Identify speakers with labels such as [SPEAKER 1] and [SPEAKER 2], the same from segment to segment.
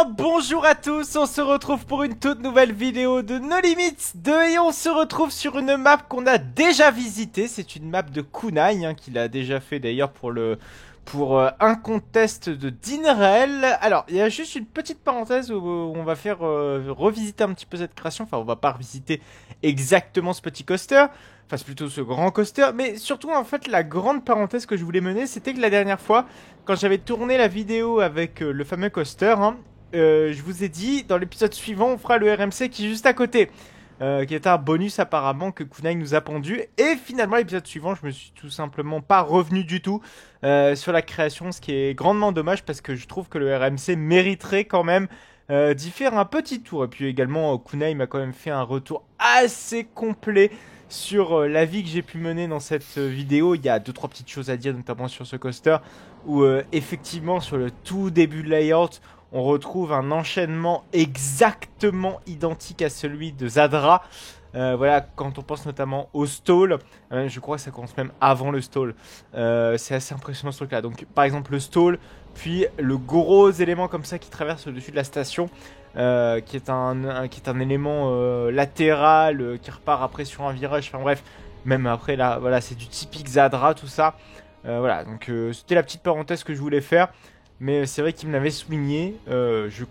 [SPEAKER 1] bien, bonjour à tous, on se retrouve pour une toute nouvelle vidéo de No Limits 2 et on se retrouve sur une map qu'on a déjà visitée. C'est une map de Kunai, qu'il a déjà fait d'ailleurs pour un contest de Dinrel. Alors, il y a juste une petite parenthèse où on va faire revisiter un petit peu cette création. Enfin, on va pas revisiter exactement ce petit coaster, enfin c'est plutôt ce grand coaster, mais surtout en fait la grande parenthèse que je voulais mener, c'était que la dernière fois, quand j'avais tourné la vidéo avec le fameux coaster, je vous ai dit, dans l'épisode suivant, on fera le RMC qui est juste à côté. Qui était un bonus apparemment que Kunai nous a pondu. Et finalement, l'épisode suivant, je me suis tout simplement pas revenu du tout sur la création, ce qui est grandement dommage parce que je trouve que le RMC mériterait quand même d'y faire un petit tour. Et puis également, Kunai m'a quand même fait un retour assez complet sur la vie que j'ai pu mener dans cette vidéo. Il y a 2-3 petites choses à dire, notamment sur ce coaster, où effectivement, sur le tout début de layout, on retrouve un enchaînement exactement identique à celui de Zadra. Voilà, quand on pense notamment au stall, je crois que ça commence même avant le stall. C'est assez impressionnant ce truc-là. Donc, par exemple, le stall, puis le gros élément comme ça qui traverse au-dessus de la station, qui est un élément latéral qui repart après sur un virage. Enfin bref, même après là, voilà, c'est du typique Zadra, tout ça. Voilà, donc c'était la petite parenthèse que je voulais faire. Mais c'est vrai qu'il me l'avait souligné. Je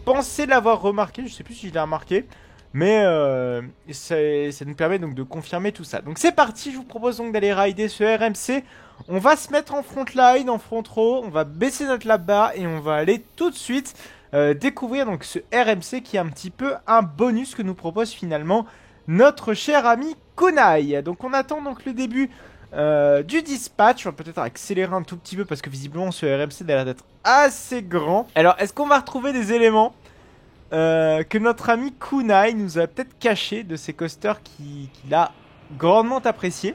[SPEAKER 1] pensais l'avoir remarqué. Je sais plus si je l'ai remarqué. Mais ça nous permet donc de confirmer tout ça. Donc c'est parti. Je vous propose donc d'aller rider ce RMC. On va se mettre en front line, en front row. On va baisser notre lap-bar. Et on va aller tout de suite découvrir donc ce RMC qui est un petit peu un bonus que nous propose finalement notre cher ami Kunai. Donc on attend donc le début du dispatch. On va peut-être accélérer un tout petit peu parce que visiblement ce RMC a l'air d'être assez grand. Alors est-ce qu'on va retrouver des éléments que notre ami Kunai nous a peut-être cachés de ces coasters qu'il a grandement apprécié?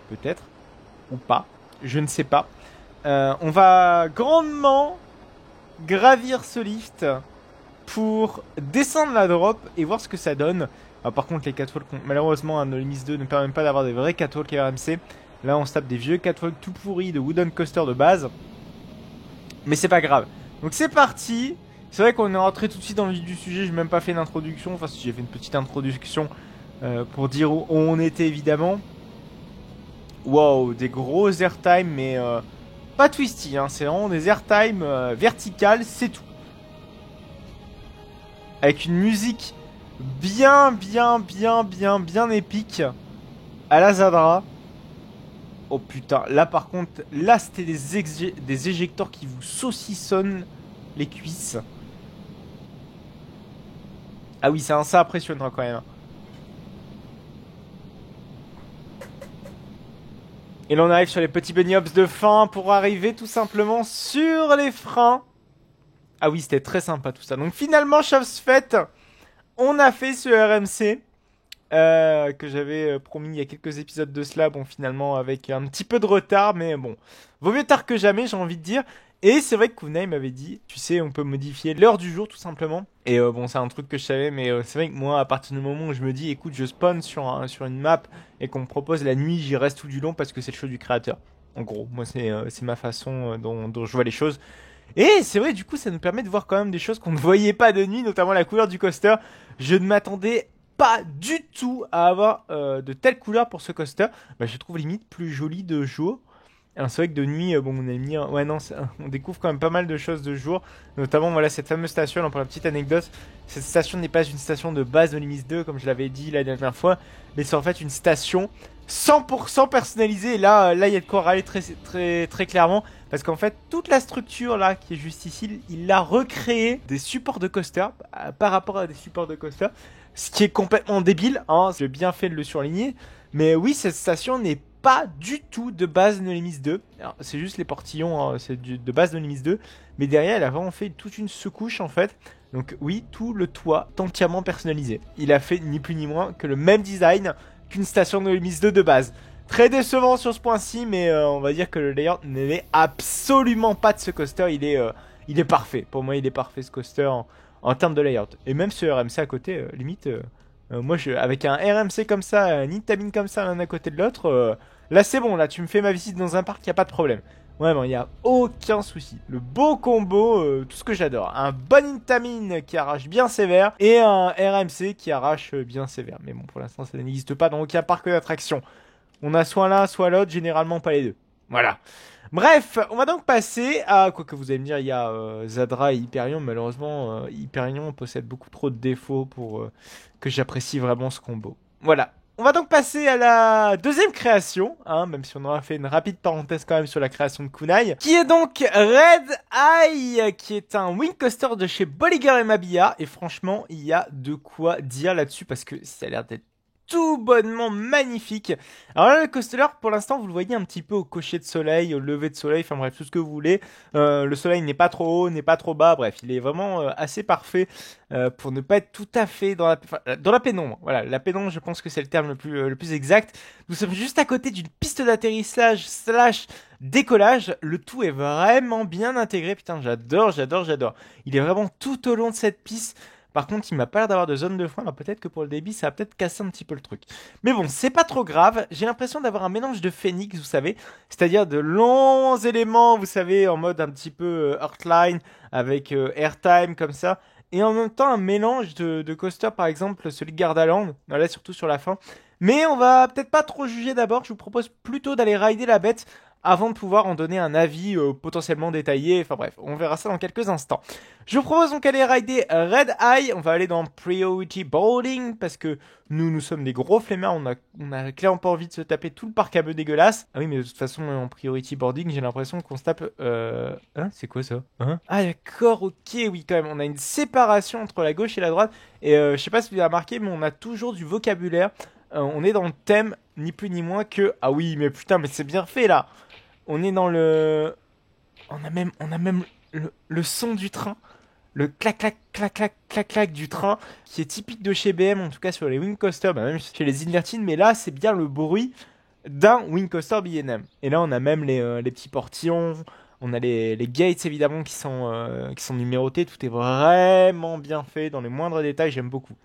[SPEAKER 1] Peut-être, ou pas, je ne sais pas. On va grandement gravir ce lift pour descendre la drop et voir ce que ça donne. Alors, par contre les catwalks, malheureusement No Limits 2 ne permet pas d'avoir des vrais catwalks RMC. Là on se tape des vieux catwalks tout pourris de wooden coaster de base. Mais c'est pas grave. Donc c'est parti. C'est vrai qu'on est rentré tout de suite dans le vif du sujet. J'ai même pas fait d'introduction. Enfin si, j'ai fait une petite introduction pour dire où on était évidemment. Wow, des gros airtime mais pas twisty. C'est vraiment des airtime verticales, c'est tout. Avec une musique bien épique à la Zadra. Oh putain, là par contre, là c'était des éjecteurs qui vous saucissonnent les cuisses. Ah oui, ça impressionnant quand même. Et là on arrive sur les petits bunny hops de fin pour arriver tout simplement sur les freins. Ah oui, c'était très sympa tout ça. Donc finalement, chose faite, on a fait ce RMC. Que j'avais promis il y a quelques épisodes de cela, bon finalement avec un petit peu de retard, mais bon, vaut mieux tard que jamais, j'ai envie de dire. Et c'est vrai que Kunai m'avait dit, tu sais, on peut modifier l'heure du jour tout simplement. Et bon, c'est un truc que je savais, mais c'est vrai que moi, à partir du moment où je me dis, écoute, je spawn sur une map et qu'on me propose la nuit, j'y reste tout du long parce que c'est le show du créateur. En gros, moi c'est ma façon dont je vois les choses. Et c'est vrai, du coup, ça nous permet de voir quand même des choses qu'on ne voyait pas de nuit, notamment la couleur du coaster. Je ne m'attendais pas du tout à avoir de telles couleurs pour ce coaster. Bah, je trouve limite plus joli de jour. Alors c'est vrai que de nuit, bon, on a mis, ouais non, on découvre quand même pas mal de choses de jour. Notamment voilà cette fameuse station. Alors, pour la petite anecdote, cette station n'est pas une station de base de Limits 2 comme je l'avais dit la dernière fois, mais c'est en fait une station 100% personnalisée. Et là il y a de quoi râler très clairement. Parce qu'en fait, toute la structure là qui est juste ici, il a recréé des supports de coaster par rapport à des supports de coaster. Ce qui est complètement débile, j'ai bien fait de le surligner. Mais oui, cette station n'est pas du tout de base de No Limits 2. C'est juste les portillons, c'est de base de No Limits 2. Mais derrière, il a vraiment fait toute une sous-couche en fait. Donc oui, tout le toit entièrement personnalisé. Il a fait ni plus ni moins que le même design qu'une station de No Limits 2 de base. Très décevant sur ce point-ci, mais on va dire que le layout n'est absolument pas de ce coaster. Il est parfait. Pour moi, il est parfait ce coaster en termes de layout. Et même ce RMC à côté, limite, moi avec un RMC comme ça, une Intamin comme ça l'un à côté de l'autre, là c'est bon, là tu me fais ma visite dans un parc, y a pas de problème. Vraiment, il n'y a aucun souci. Le beau combo, tout ce que j'adore. Un bon Intamin qui arrache bien sévère et un RMC qui arrache bien sévère. Mais bon, pour l'instant, ça n'existe pas dans aucun parc d'attractions. On a soit l'un, soit l'autre, généralement pas les deux. Voilà. Bref, on va donc passer à... Quoi que vous allez me dire, il y a Zadra et Hyperion. Malheureusement, Hyperion possède beaucoup trop de défauts pour que j'apprécie vraiment ce combo. Voilà. On va donc passer à la deuxième création, hein, même si on aura fait une rapide parenthèse quand même sur la création de Kunai, qui est donc Red Eye, qui est un Wing Coaster de chez Bolliger et Mabilla, et franchement, il y a de quoi dire là-dessus, parce que ça a l'air d'être tout bonnement magnifique. Alors là, le coaster, pour l'instant, vous le voyez un petit peu au coucher de soleil, au lever de soleil, enfin bref, tout ce que vous voulez. Le soleil n'est pas trop haut, n'est pas trop bas, bref, il est vraiment assez parfait pour ne pas être tout à fait dans la pénombre. Voilà, la pénombre, je pense que c'est le terme le plus exact. Nous sommes juste à côté d'une piste d'atterrissage slash décollage. Le tout est vraiment bien intégré. Putain, j'adore. Il est vraiment tout au long de cette piste. Par contre, il m'a pas l'air d'avoir de zone de frein, alors peut-être que pour le débit, ça va peut-être casser un petit peu le truc. Mais bon, c'est pas trop grave. J'ai l'impression d'avoir un mélange de Phoenix, vous savez, c'est-à-dire de longs éléments, vous savez, en mode un petit peu Earthline, avec Airtime, comme ça. Et en même temps, un mélange de coaster, par exemple, celui de Gardaland, là, surtout sur la fin. Mais on va peut-être pas trop juger d'abord, je vous propose plutôt d'aller rider la bête avant de pouvoir en donner un avis potentiellement détaillé. Enfin bref, on verra ça dans quelques instants. Je vous propose donc d'aller rider Red Eye. On va aller dans Priority Boarding parce que nous sommes des gros flemmards. On a clairement pas envie de se taper tout le parc à bœufs dégueulasse. Ah oui, mais de toute façon, en Priority Boarding, j'ai l'impression qu'on se tape... Hein, c'est quoi ça, hein? Ah d'accord, ok, oui quand même. On a une séparation entre la gauche et la droite. Et je sais pas si vous avez remarqué, mais on a toujours du vocabulaire. On est dans le thème, ni plus ni moins que... Ah oui, mais putain, mais c'est bien fait là. On est dans le... On a même le son du train. Le clac clac clac clac clac clac du train. Qui est typique de chez BM, en tout cas sur les Wing Coaster. Bah même chez les Invertines. Mais là, c'est bien le bruit d'un Wing Coaster B&M. Et là, on a même les petits portillons. On a les gates, évidemment, qui sont numérotés. Tout est vraiment bien fait dans les moindres détails. J'aime beaucoup.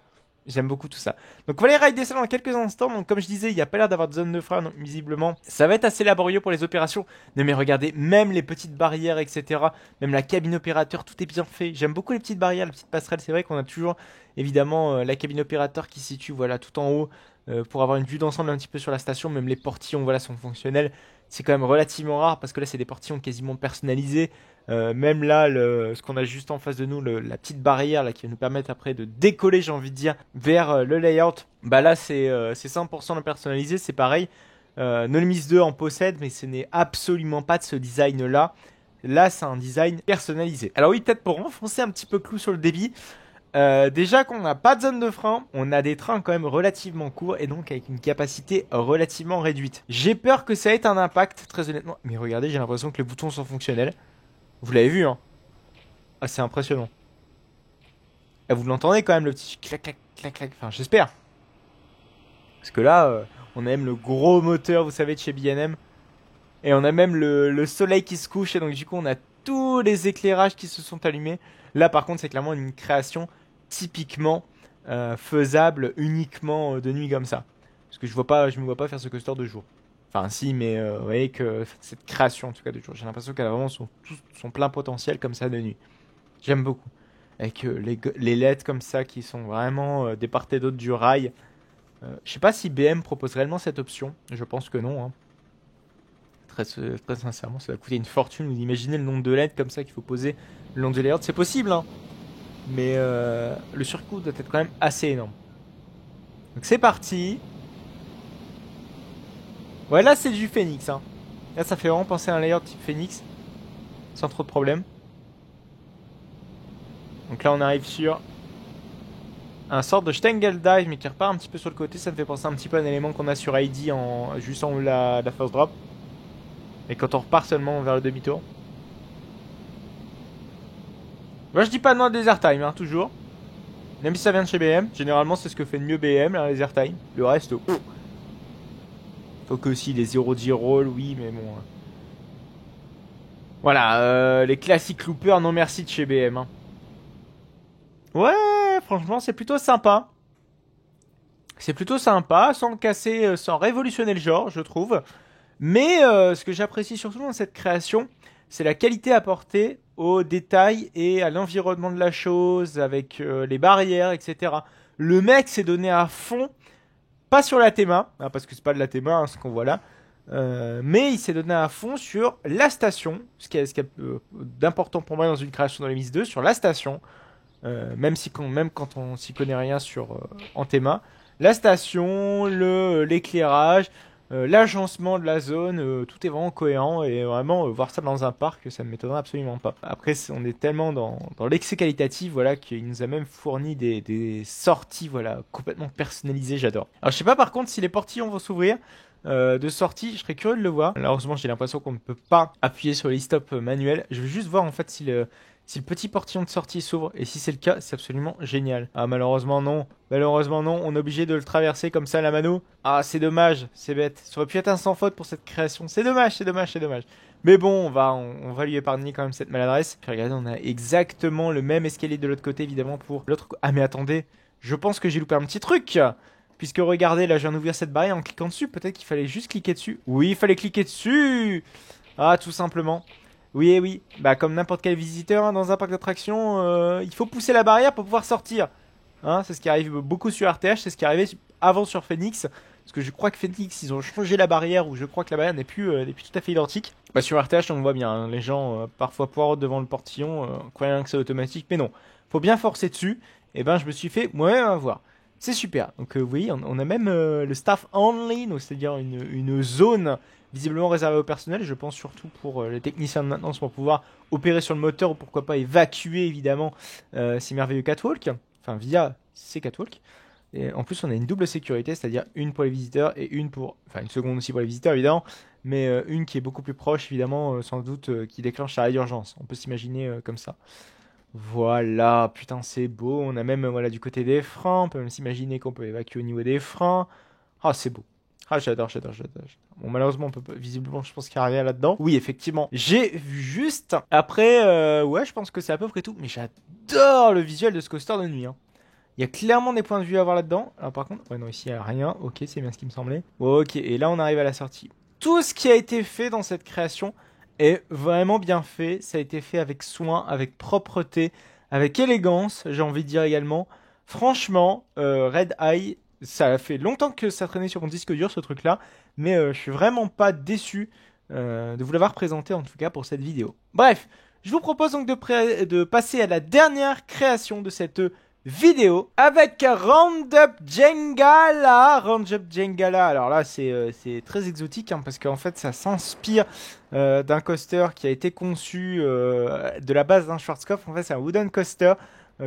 [SPEAKER 1] J'aime beaucoup tout ça. Donc on va aller rider ça dans quelques instants. Donc comme je disais, il n'y a pas l'air d'avoir de zone de frein, donc visiblement. Ça va être assez laborieux pour les opérations. Mais regardez, même les petites barrières, etc. Même la cabine opérateur, tout est bien fait. J'aime beaucoup les petites barrières, les petites passerelles. C'est vrai qu'on a toujours, évidemment, la cabine opérateur qui se situe voilà, tout en haut. Pour avoir une vue d'ensemble un petit peu sur la station. Même les portillons voilà, sont fonctionnels. C'est quand même relativement rare parce que là, c'est des portillons quasiment personnalisés. Même là, ce qu'on a juste en face de nous, la petite barrière là, qui va nous permettre après de décoller, j'ai envie de dire, vers le layout. Bah là, c'est 100% de personnalisé, c'est pareil. No Limits 2 en possède, mais ce n'est absolument pas de ce design-là. Là, c'est un design personnalisé. Alors oui, peut-être pour renfoncer un petit peu clou sur le débit. Déjà qu'on n'a pas de zone de frein, on a des trains quand même relativement courts et donc avec une capacité relativement réduite. J'ai peur que ça ait un impact, très honnêtement. Mais regardez, j'ai l'impression que les boutons sont fonctionnels. Vous l'avez vu, hein? Ah, c'est impressionnant. Ah, vous l'entendez quand même, le petit clac, clac, clac, clac. Enfin, j'espère. Parce que là, on a même le gros moteur, vous savez, de chez B&M. Et on a même le soleil qui se couche. Et donc, du coup, on a tous les éclairages qui se sont allumés. Là, par contre, c'est clairement une création typiquement faisable uniquement de nuit comme ça. Parce que je me vois pas faire ce coaster de jour. Enfin, si, mais vous voyez que cette création, en tout cas, de jour, j'ai l'impression qu'elle a vraiment son plein potentiel comme ça de nuit. J'aime beaucoup. Avec les LED comme ça qui sont vraiment des part et d'autre du rail. Je sais pas si BM propose réellement cette option. Je pense que non. Hein. Très sincèrement, ça va coûter une fortune. Vous imaginez le nombre de LED comme ça qu'il faut poser le long du layout. C'est possible, hein. Mais le surcoût doit être quand même assez énorme. Donc c'est parti. Ouais, là c'est du Phoenix, hein. Là ça fait vraiment penser à un layout type Phoenix. Sans trop de problème. Donc là on arrive sur un sort de Stengel Dive mais qui repart un petit peu sur le côté. Ça me fait penser un petit peu à un élément qu'on a sur ID juste en haut de la first drop. Et quand on repart seulement vers le demi-tour. Moi je dis pas non à des airtime, hein, toujours. Même si ça vient de chez BM. Généralement c'est ce que fait de mieux BM, là, les airtime. Le reste, faut que aussi les 0G roll, oui, mais bon. Voilà, les classiques loopers, non merci de chez BM. Hein. Ouais, franchement, c'est plutôt sympa. C'est plutôt sympa, sans casser, sans révolutionner le genre, je trouve. Mais ce que j'apprécie surtout dans cette création, c'est la qualité apportée aux détails et à l'environnement de la chose, avec les barrières, etc. Le mec s'est donné à fond, pas sur la théma, hein, parce que c'est pas de la théma hein, ce qu'on voit là, mais il s'est donné à fond sur la station, ce qui est d'important pour moi dans une création dans les Miss 2, sur la station, même quand on s'y connaît rien en théma, la station, l'éclairage, l'agencement de la zone, tout est vraiment cohérent et vraiment voir ça dans un parc, ça ne m'étonnerait absolument pas. Après, on est tellement dans l'excès qualitatif, voilà, qu'il nous a même fourni des sorties, voilà, complètement personnalisées, j'adore. Alors, je sais pas par contre si les portillons vont s'ouvrir. De sortie, je serais curieux de le voir. Malheureusement, j'ai l'impression qu'on ne peut pas appuyer sur les stops manuels. Je veux juste voir en fait si le petit portillon de sortie s'ouvre, et si c'est le cas, c'est absolument génial. Ah, malheureusement non. Malheureusement non, on est obligé de le traverser comme ça à la mano. Ah, c'est dommage, c'est bête. Ça aurait pu être un sans faute pour cette création. C'est dommage, c'est dommage, c'est dommage. Mais bon, on va lui épargner quand même cette maladresse. Puis regardez, on a exactement le même escalier de l'autre côté, évidemment, pour l'autre... Ah, mais attendez, je pense que j'ai loupé un petit truc. Puisque regardez, là je viens d'ouvrir cette barrière en cliquant dessus. Peut-être qu'il fallait juste cliquer dessus. Oui, il fallait cliquer dessus. Ah, tout simplement. Oui, et oui. Bah, comme n'importe quel visiteur hein, dans un parc d'attractions, il faut pousser la barrière pour pouvoir sortir. Hein, c'est ce qui arrive beaucoup sur RTH. C'est ce qui arrivait avant sur Phoenix. Parce que je crois que Phoenix, ils ont changé la barrière. Ou je crois que la barrière n'est plus tout à fait identique. Bah, sur RTH, on le voit bien. Hein, les gens, parfois poireaux devant le portillon, croyant que c'est automatique. Mais non. Faut bien forcer dessus. Et ben, je me suis fait moi-même avoir. C'est super. Donc vous voyez, on a même le staff only, c'est-à-dire une zone visiblement réservée au personnel. Je pense surtout pour les techniciens de maintenance pour pouvoir opérer sur le moteur ou pourquoi pas évacuer évidemment ces merveilleux catwalks. Enfin via ces catwalks. Et en plus on a une double sécurité, c'est-à-dire une pour les visiteurs et une pour... Enfin une seconde aussi pour les visiteurs évidemment. Mais une qui est beaucoup plus proche évidemment sans doute qui déclenche l'arrêt d'urgence. On peut s'imaginer comme ça. Voilà, putain c'est beau, on a même voilà du côté des freins, on peut même s'imaginer qu'on peut évacuer au niveau des freins. Ah c'est beau. Ah j'adore. Bon malheureusement on peut pas, visiblement je pense qu'il n'y a rien là-dedans. Oui effectivement, j'ai vu juste. Après ouais je pense que c'est à peu près tout, mais j'adore le visuel de ce coaster de nuit. Hein. Il y a clairement des points de vue à voir là-dedans. Alors par contre, ouais non ici il n'y a rien, ok c'est bien ce qui me semblait. Ok, et là on arrive à la sortie. Tout ce qui a été fait dans cette création est vraiment bien fait, ça a été fait avec soin, avec propreté, avec élégance, j'ai envie de dire également. Franchement, Red Eye, ça a fait longtemps que ça traînait sur mon disque dur ce truc-là, mais je suis vraiment pas déçu de vous l'avoir présenté en tout cas pour cette vidéo. Bref, je vous propose donc de passer à la dernière création de cette vidéo avec Roundup Jengala. Roundup Jengala, alors là c'est très exotique hein, parce qu'en fait ça s'inspire d'un coaster qui a été conçu de la base d'un Schwarzkopf. En fait c'est un wooden coaster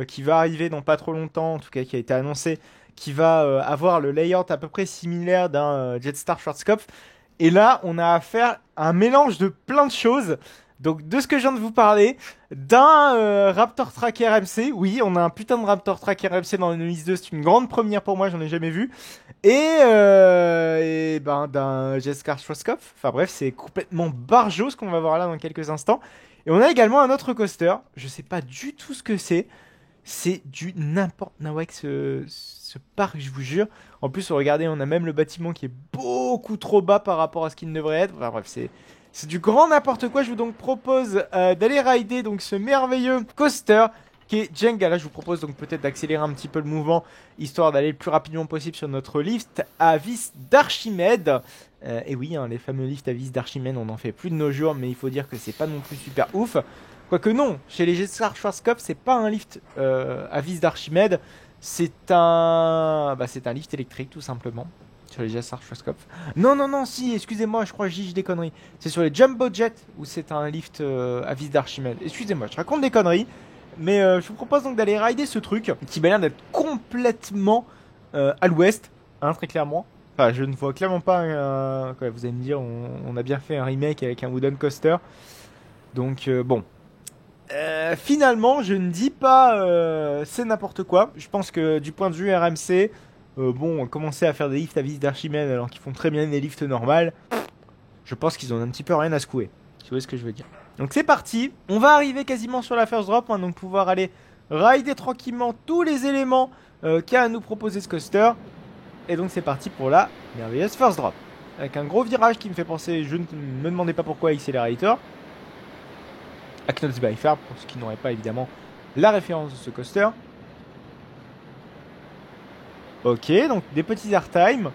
[SPEAKER 1] qui va arriver dans pas trop longtemps, en tout cas qui a été annoncé, qui va avoir le layout à peu près similaire d'un Jetstar Schwarzkopf. Et là on a affaire à un mélange de plein de choses. Donc de ce que je viens de vous parler, d'un Raptor Tracker MC, oui on a un putain de Raptor Tracker MC dans le Noise 2, c'est une grande première pour moi, j'en ai jamais vu, et ben d'un Jetstar Schwarzkopf, enfin bref c'est complètement barjot ce qu'on va voir là dans quelques instants, et on a également un autre coaster, je sais pas du tout ce que c'est du n'importe quoi ce parc je vous jure, en plus regardez on a même le bâtiment qui est beaucoup trop bas par rapport à ce qu'il devrait être, enfin bref c'est du grand n'importe quoi. Je vous donc propose d'aller rider donc ce merveilleux coaster qui est Jenga. Là, je vous propose donc peut-être d'accélérer un petit peu le mouvement histoire d'aller le plus rapidement possible sur notre lift à vis d'Archimède. Et oui, hein, les fameux lifts à vis d'Archimède, on n'en fait plus de nos jours, mais il faut dire que c'est pas non plus super ouf. Quoique non, chez les Jetstar Schwarzkopf, c'est pas un lift à vis d'Archimède, c'est un lift électrique tout simplement. Sur les Jetstar Schwarzkopf. Non, si, excusez-moi, je crois que je dis des conneries. C'est sur les Jumbo Jet où c'est un lift à vis d'Archimède. Excusez-moi, je raconte des conneries. Mais je vous propose donc d'aller rider ce truc qui m'a l'air d'être complètement à l'ouest, hein, très clairement. Enfin, je ne vois clairement pas quoi, vous allez me dire, on a bien fait un remake avec un wooden coaster. Donc, bon. Finalement, je ne dis pas c'est n'importe quoi. Je pense que du point de vue RMC... bon, commencer à faire des lifts à vis d'Archimède alors qu'ils font très bien des lifts normales, je pense qu'ils ont un petit peu rien à secouer. Tu vois ce que je veux dire. Donc c'est parti, on va arriver quasiment sur la first drop, hein, donc pouvoir aller rider tranquillement tous les éléments qu'a à nous proposer ce coaster. Et donc c'est parti pour la merveilleuse first drop. avec un gros virage qui me fait penser, je ne me demandais pas pourquoi, Accelerator. Knott's by Far, pour ceux qui n'auraient pas évidemment la référence de ce coaster. Ok, donc des petits airtime.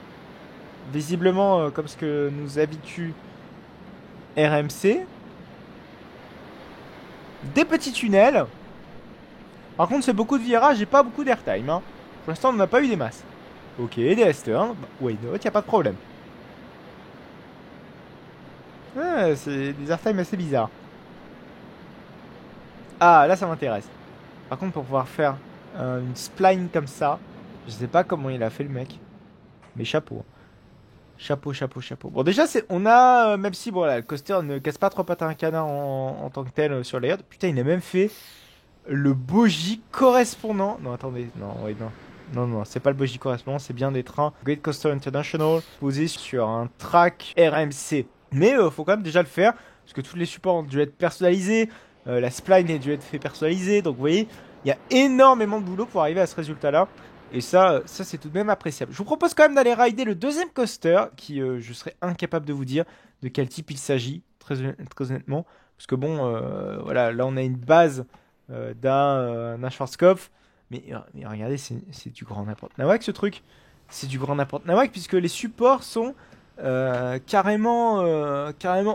[SPEAKER 1] Visiblement, comme ce que nous habitue RMC. Des petits tunnels. Par contre, c'est beaucoup de virages et pas beaucoup d'airtime. Hein. Pour l'instant, on n'a pas eu des masses. Ok, des S-turn. Bah, why not, y a pas de problème. Ah, c'est des airtime assez bizarres. Ah, là, ça m'intéresse. Par contre, pour pouvoir faire une spline comme ça, je sais pas comment il a fait le mec. Mais chapeau. Chapeau, chapeau, chapeau. Bon, déjà, on a, même si, bon, là, le coaster ne casse pas trop pattes à un canard en tant que tel sur les yachts. Putain, il a même fait le bogie correspondant. Non, attendez, non, oui, non. Non, non, c'est pas le bogie correspondant, c'est bien des trains Great Coaster International posés sur un track RMC. Mais faut quand même déjà le faire, parce que tous les supports ont dû être personnalisés, la spline a dû être fait personnalisée, donc vous voyez, il y a énormément de boulot pour arriver à ce résultat-là. Et ça c'est tout de même appréciable. Je vous propose quand même d'aller rider le deuxième coaster, qui je serais incapable de vous dire de quel type il s'agit, très honnêtement. Parce que bon, voilà, là on a une base d'un Schwarzkopf. Mais regardez, c'est du grand n'importe nawak ce truc. C'est du grand n'importe nawak puisque les supports sont carrément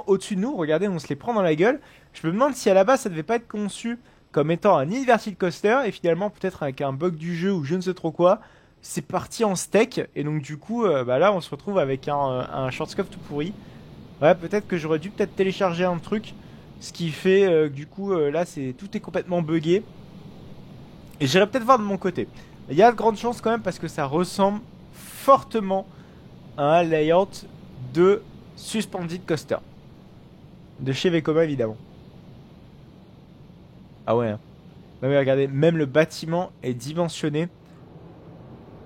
[SPEAKER 1] au-dessus de nous. Regardez, on se les prend dans la gueule. Je me demande si à la base ça devait pas être conçu comme étant un inverted coaster et finalement peut-être avec un bug du jeu ou je ne sais trop quoi. C'est parti en steak et donc du coup bah là on se retrouve avec un Schwarzkopf tout pourri. Ouais, peut-être que j'aurais dû peut-être télécharger un truc. Ce qui fait que du coup là tout est complètement buggé. Et j'irai peut-être voir de mon côté. Il y a de grandes chances quand même parce que ça ressemble fortement à un layout de Suspended Coaster. De chez Vekoma évidemment. Ah ouais. Hein. Non mais regardez, même le bâtiment est dimensionné.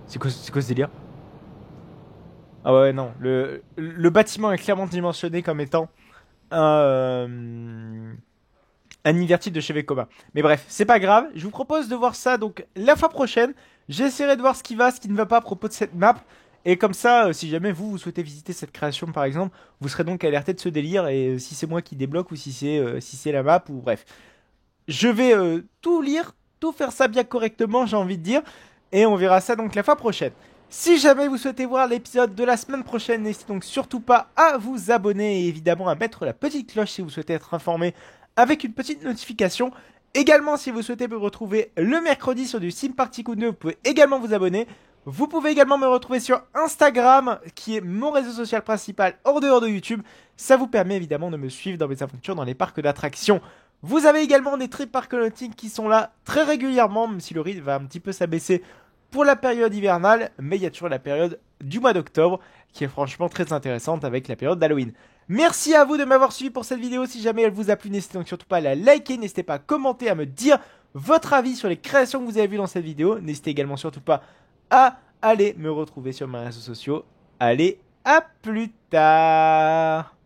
[SPEAKER 1] C'est quoi ce délire? Ah ouais non, le bâtiment est clairement dimensionné comme étant un inverti de chez Vekoma. Mais bref, c'est pas grave. Je vous propose de voir ça donc la fois prochaine. J'essaierai de voir ce qui va, ce qui ne va pas à propos de cette map. Et comme ça, si jamais vous souhaitez visiter cette création par exemple, vous serez donc alerté de ce délire. Et si c'est moi qui débloque ou si c'est la map ou bref. Je vais tout lire, tout faire ça bien correctement, j'ai envie de dire. Et on verra ça donc la fois prochaine. Si jamais vous souhaitez voir l'épisode de la semaine prochaine, n'hésitez donc surtout pas à vous abonner et évidemment à mettre la petite cloche si vous souhaitez être informé avec une petite notification. Également, si vous souhaitez me retrouver le mercredi sur du Sim Party Coup 2, vous pouvez également vous abonner. Vous pouvez également me retrouver sur Instagram, qui est mon réseau social principal hors dehors de YouTube. Ça vous permet évidemment de me suivre dans mes aventures dans les parcs d'attractions. Vous avez également des trips park-loading qui sont là très régulièrement, même si le rythme va un petit peu s'abaisser pour la période hivernale, mais il y a toujours la période du mois d'octobre qui est franchement très intéressante avec la période d'Halloween. Merci à vous de m'avoir suivi pour cette vidéo. Si jamais elle vous a plu, n'hésitez donc surtout pas à la liker, n'hésitez pas à commenter, à me dire votre avis sur les créations que vous avez vues dans cette vidéo. N'hésitez également surtout pas à aller me retrouver sur mes réseaux sociaux. Allez, à plus tard!